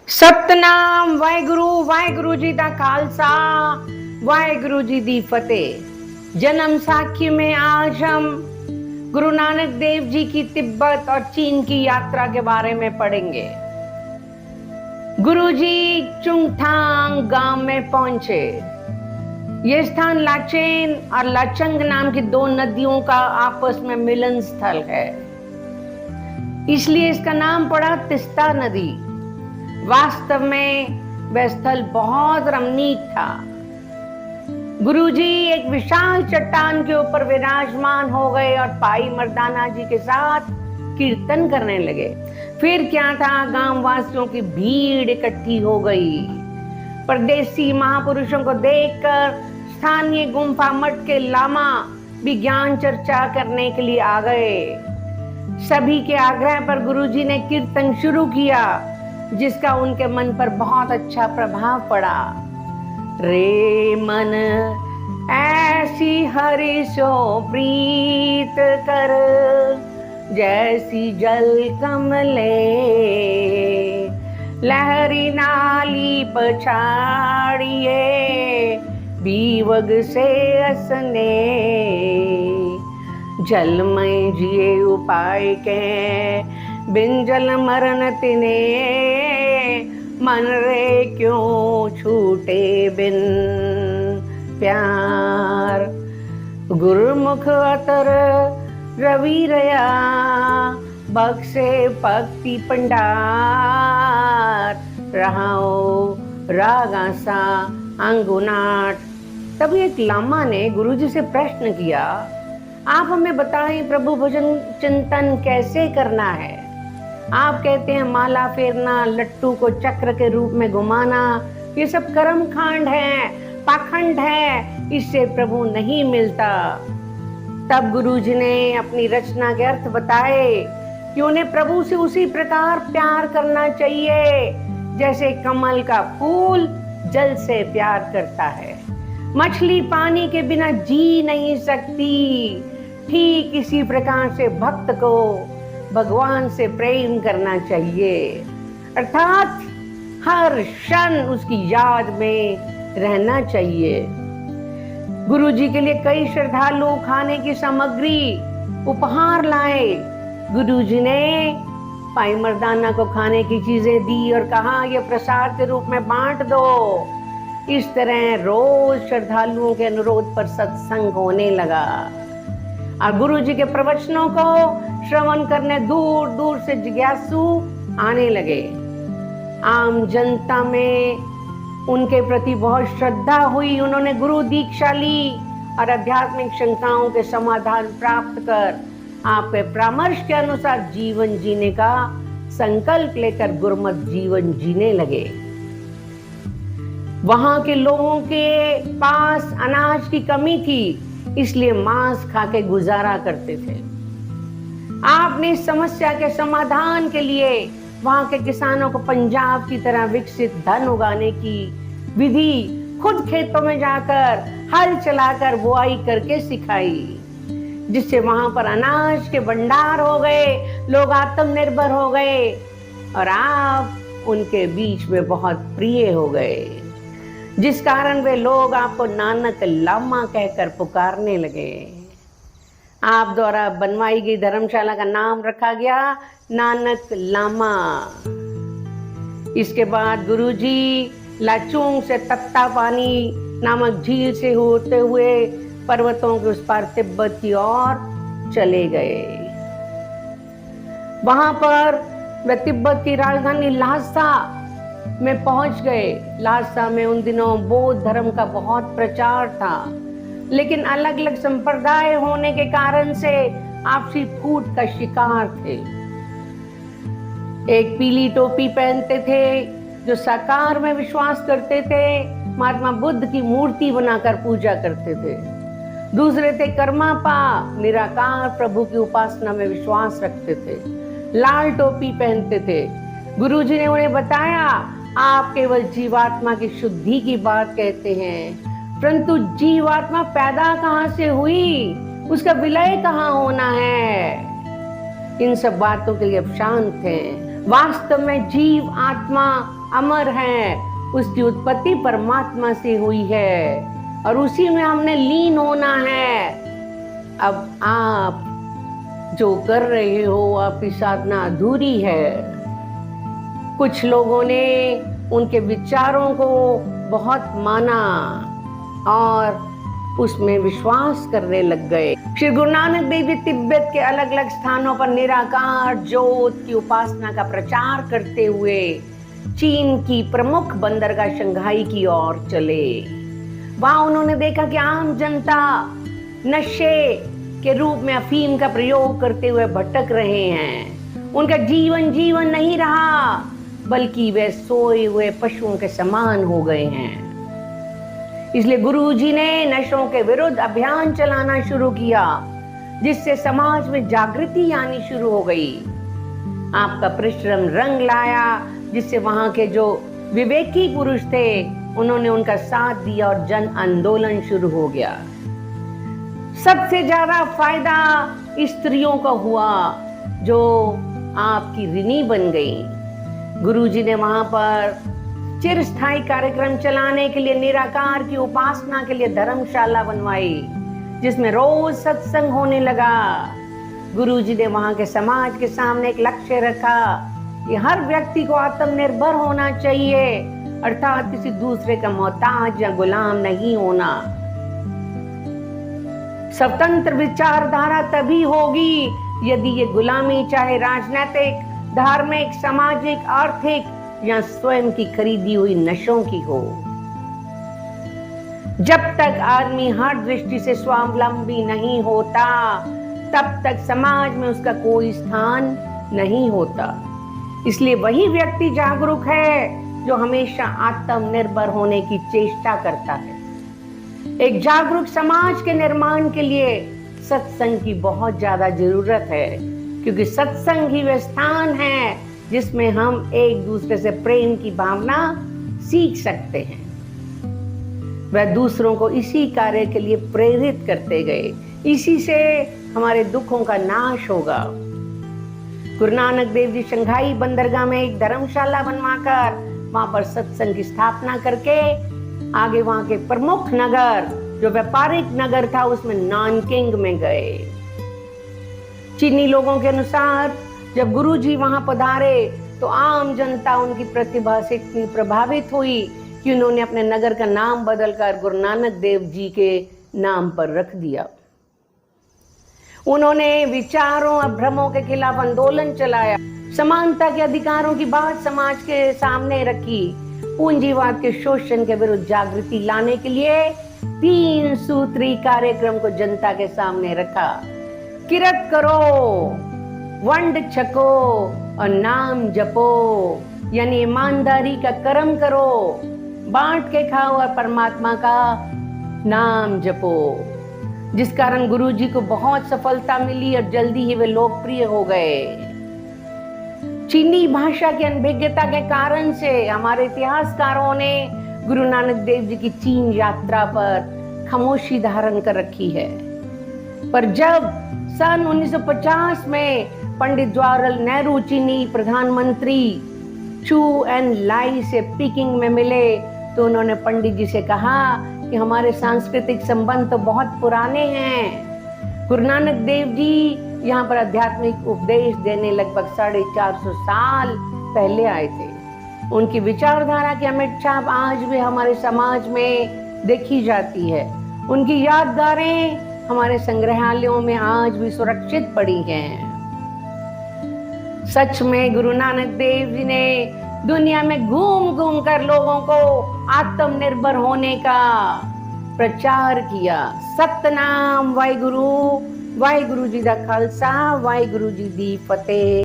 सतनाम वाਹਿਗੁਰੂ जी दा खालसा वाਹਿगुरु जी दी फतेह। जन्म साखी में आज हम गुरु नानक देव जी की तिब्बत और चीन की यात्रा के बारे में पढ़ेंगे। गुरु जी चुंगथांग गांव में पहुंचे। ये स्थान लाचेन और लाचंग नाम की दो नदियों का आपस में मिलन स्थल है, इसलिए इसका नाम पड़ा तिस्ता नदी। वास्तव में वह स्थल बहुत रमणीक था। गुरुजी एक विशाल चट्टान के ऊपर विराजमान हो गए और भाई मर्दाना जी के साथ कीर्तन करने लगे। फिर क्या था, गांव वासियों की भीड़ इकट्ठी हो गई। परदेसी महापुरुषों को देखकर स्थानीय गुम्फा मठ के लामा भी ज्ञान चर्चा करने के लिए आ गए। सभी के आग्रह पर गुरुजी ने कीर्तन शुरू किया, जिसका उनके मन पर बहुत अच्छा प्रभाव पड़ा। रे मन ऐसी हरि सो प्रीत कर, जैसी जल कमले लहरी नाली पछाड़िए, बीवग से असने जलमय जिए उपाय के, बिन जल मरण तिने मन रे क्यों छूटे बिन प्यार। गुरुमुख अतर रवि रया, बक्से भक्ति पंडार, रहाओ रागासा अंगुनाट। तब एक लामा ने गुरुजी से प्रश्न किया, आप हमें बताएं प्रभु भजन चिंतन कैसे करना है। आप कहते हैं माला फेरना, लट्टू को चक्र के रूप में घुमाना, ये सब कर्म कांड है, पाखंड है, इससे प्रभु नहीं मिलता। तब गुरुजी ने अपनी रचना के अर्थ बताए कि उन्हें प्रभु से उसी प्रकार प्यार करना चाहिए जैसे कमल का फूल जल से प्यार करता है। मछली पानी के बिना जी नहीं सकती, ठीक इसी प्रकार से भक्त को भगवान से प्रेम करना चाहिए, अर्थात हर क्षण उसकी याद में रहना चाहिए। गुरुजी के लिए कई श्रद्धालु खाने की सामग्री उपहार लाए। गुरुजी ने भाई मर्दाना को खाने की चीजें दी और कहा, यह प्रसाद के रूप में बांट दो। इस तरह रोज श्रद्धालुओं के अनुरोध पर सत्संग होने लगा और गुरुजी के प्रवचनों को श्रवण करने दूर दूर से जिज्ञासु आने लगे। आम जनता में उनके प्रति बहुत श्रद्धा हुई। उन्होंने गुरु दीक्षा ली और आध्यात्मिक शंकाओं के समाधान प्राप्त कर आपके परामर्श के अनुसार जीवन जीने का संकल्प लेकर गुरमत जीवन जीने लगे। वहां के लोगों के पास अनाज की कमी थी, इसलिए मांस खा के गुजारा करते थे। आपने इस समस्या के समाधान के लिए वहां के किसानों को पंजाब की तरह विकसित धन उगाने की विधि खुद खेतों में जाकर हल चलाकर बुआई करके सिखाई, जिससे वहां पर अनाज के भंडार हो गए, लोग आत्मनिर्भर हो गए और आप उनके बीच में बहुत प्रिय हो गए, जिस कारण वे लोग आपको नानक लामा कहकर पुकारने लगे। आप द्वारा बनवाई गई धर्मशाला का नाम रखा गया नानक लामा। इसके बाद गुरुजी लाचुंग से तत्ता पानी नामक झील से होते हुए पर्वतों के उस पार तिब्बत की ओर चले गए। वहां पर वे तिब्बत की राजधानी ल्हासा में पहुंच गए। ल्हासा में उन दिनों बौद्ध धर्म का बहुत प्रचार था, लेकिन अलग अलग संप्रदाय होने के कारण से आपसी फूट का शिकार थे। एक पीली टोपी पहनते थे जो साकार में विश्वास करते थे, महात्मा बुद्ध की मूर्ति बनाकर पूजा करते थे। दूसरे थे कर्मापा, निराकार प्रभु की उपासना में विश्वास रखते थे, लाल टोपी पहनते थे। गुरुजी ने उन्हें बताया, आप केवल जीवात्मा की शुद्धि की बात कहते हैं, परंतु जीवात्मा पैदा कहाँ से हुई, उसका विलय कहाँ होना है, इन सब बातों के लिए अब शांत हैं। वास्तव में जीव आत्मा अमर है, उसकी उत्पत्ति परमात्मा से हुई है और उसी में हमने लीन होना है। अब आप जो कर रहे हो आपकी साधना अधूरी है। कुछ लोगों ने उनके विचारों को बहुत माना और उसमें विश्वास करने लग गए। श्री गुरु नानक देव जी तिब्बत के अलग अलग स्थानों पर निराकार ज्योत की उपासना का प्रचार करते हुए चीन की प्रमुख बंदरगाह शंघाई की ओर चले। वहां उन्होंने देखा कि आम जनता नशे के रूप में अफीम का प्रयोग करते हुए भटक रहे हैं। उनका जीवन जीवन नहीं रहा, बल्कि वे सोए हुए पशुओं के समान हो गए हैं। इसलिए गुरुजी ने नशों के विरुद्ध अभियान चलाना शुरू किया, जिससे समाज में जागृति आनी शुरू हो गई। आपका परिश्रम रंग लाया, जिससे वहां के जो विवेकी पुरुष थे उन्होंने उनका साथ दिया और जन आंदोलन शुरू हो गया। सबसे ज्यादा फायदा स्त्रियों का हुआ, जो आपकी ऋणी बन गई। गुरुजी ने वहां पर चिरस्थायी कार्यक्रम चलाने के लिए निराकार की उपासना के लिए धर्मशाला बनवाई, जिसमें रोज सत्संग होने लगा। गुरुजी ने वहां के समाज के सामने एक लक्ष्य रखा कि हर व्यक्ति को आत्मनिर्भर होना चाहिए, अर्थात किसी दूसरे का मोहताज या गुलाम नहीं होना। स्वतंत्र विचारधारा तभी होगी यदि ये गुलामी चाहे राजनीतिक, धार्मिक, सामाजिक, आर्थिक या स्वयं की खरीदी हुई नशों की हो। जब तक आदमी हर दृष्टि से स्वावलंबी नहीं होता, तब तक समाज में उसका कोई स्थान नहीं होता। इसलिए वही व्यक्ति जागरूक है जो हमेशा आत्मनिर्भर होने की चेष्टा करता है। एक जागरूक समाज के निर्माण के लिए सत्संग की बहुत ज्यादा जरूरत है, क्योंकि सत्संग ही वह स्थान है जिसमें हम एक दूसरे से प्रेम की भावना सीख सकते हैं। वह दूसरों को इसी कार्य के लिए प्रेरित करते गए। इसी से हमारे दुखों का नाश होगा। गुरु नानक देव जी शंघाई बंदरगाह में एक धर्मशाला बनवाकर वहां पर सत्संग की स्थापना करके आगे वहां के प्रमुख नगर, जो व्यापारिक नगर था, उसमें नानकिंग में गए। चीनी लोगों के अनुसार जब गुरुजी वहां पधारे तो आम जनता उनकी प्रतिभा से इतनी प्रभावित हुई कि उन्होंने अपने नगर का नाम बदलकर गुरु नानक देव जी के नाम पर रख दिया। उन्होंने विचारों और भ्रमों के खिलाफ आंदोलन चलाया, समानता के अधिकारों की बात समाज के सामने रखी, पूंजीवाद के शोषण के विरुद्ध जागृति लाने के लिए 3 सूत्री कार्यक्रम को जनता के सामने रखा। किरत करो, वंड छको और नाम जपो, यानी ईमानदारी का कर्म करो, बांट के खाओ और परमात्मा का नाम जपो। जिस कारण गुरुजी को बहुत सफलता मिली और जल्दी ही वे लोकप्रिय हो गए। चीनी भाषा की अनभिज्ञता के कारण से हमारे इतिहासकारों ने गुरु नानक देव जी की चीन यात्रा पर खामोशी धारण कर रखी है। पर जब सन 1950 में पंडित जवाहरलाल नेहरू चीनी प्रधानमंत्री चू एन लाई से पीकिंग में मिले तो उन्होंने पंडित जी से कहा कि हमारे सांस्कृतिक संबंध तो बहुत पुराने हैं। गुरु नानक देव जी यहाँ पर आध्यात्मिक उपदेश देने लगभग 450 साल पहले आए थे। उनकी विचारधारा की अमिट छाप आज भी हमारे समाज में देखी जाती है। उनकी यादगारें हमारे संग्रहालयों में आज भी सुरक्षित पड़ी हैं। सच में गुरु नानक देव जी ने दुनिया में घूम घूम कर लोगों को आत्मनिर्भर होने का प्रचार किया। सतनाम वाहिगुरु, वाहिगुरु जी दा खालसा, वाहिगुरु जी दी फतेह।